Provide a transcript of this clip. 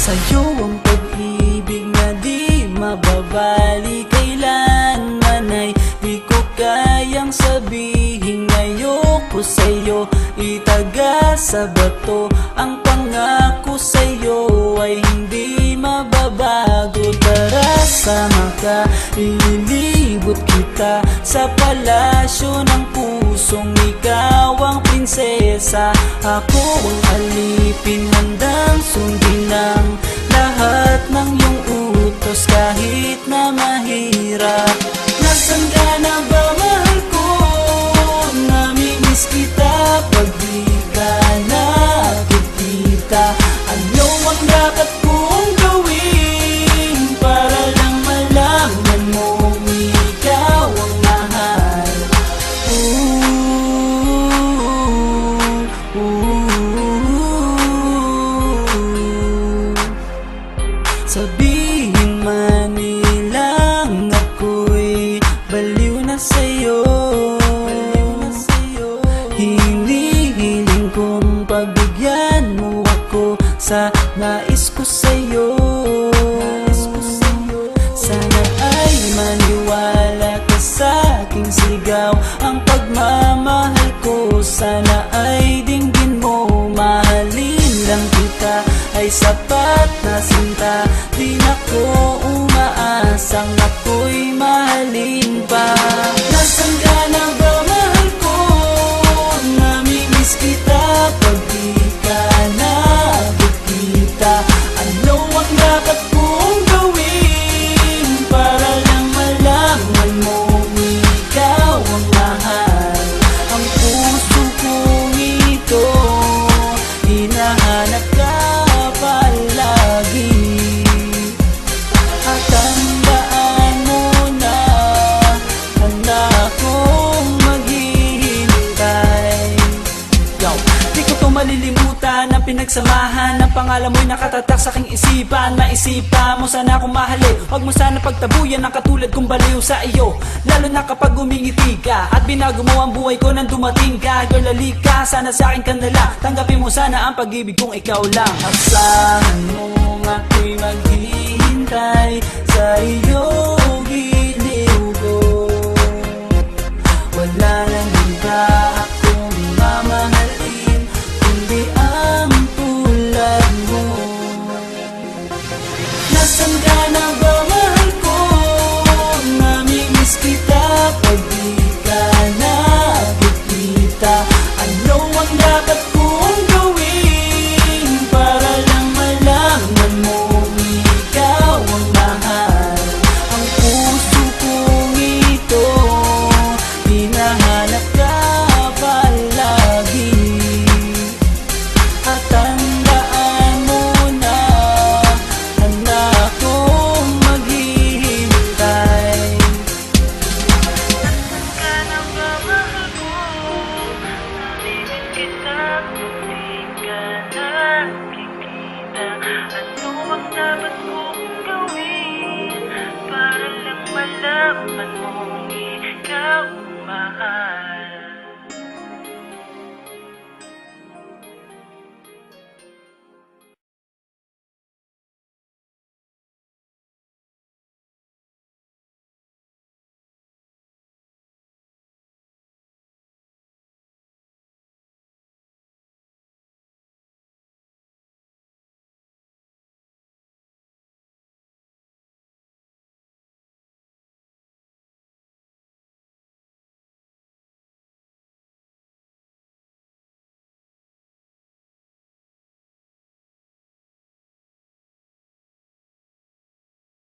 Sa'yo ang pag-ibig na di mababali, kailanman ay di ko kayang sabihin ayoko sa'yo. Itaga sa bato ang pangako sa'yo ay hindi mababago. Tara, sama ka, ililibot kita sa palasyo ng pusong ikaw ang prinsesa. Ako ang alipin, handang sundin ng lahat ng iyong utos kahit na mahirap. Nasaan ka na ba, mahal ko? Namimiss kita pag di ka nakikita. Ano ang dapat kong gawin para lang malaman mong ikaw ang mahal? Sabihin man nilang ako'y baliw na sa'yo, hinihiling kong pagbigyan mo ako sa nais ko sa'yo. Sana ay maniwala ka sa aking sigaw, ang pagmamahal ko sana ay dinggin mo. Mahalin lang kita ay sapat na sinta, di na ko umaasang ako'y mahalin pa. Nasaan ka na ba, mahal ko? Namimiss kita pag di ka nakikita. Ano ang dapat kong gawin para lang malaman mong ikaw ang mahal? Ang puso kong ito hinahanap ka palagi, at tandaan mo na handa akong maghihintay. Di ko to malilimutan ang pinagsamahan ng pangalan mo'y nakatatak sa aking isipan. Maisipan mo sana akong mahalin, huwag mo sana pagtabuyan ang katulad kong baliw sa iyo. Lalo na kapag umingiti ka at binago mo ang buhay ko nang dumating ka. Girl, halika, sana sa akin ka na lang, tanggapin mo sana ang pag-ibig kong ikaw lang. Asahan mo ako'y maghihintay sa iyo, giliw ko. Wala nang iba akong mamahalin kundi ang tulad mo. Nasaan ka na ba, mahal ko? Namimiss kita pag di ka nakikita. Ano ang dapat kong gawin para lang malaman mong ikaw ang mahal? Ang puso kong ito hinahanap ka palagi, at tandaan mo na handa akong maghihintay. Nasaan ka na ba, mahal ko? Namimiss kita kung di ka nakikita. Ano ang dapat kong gawin para lang malaman mong ikaw ang mahal?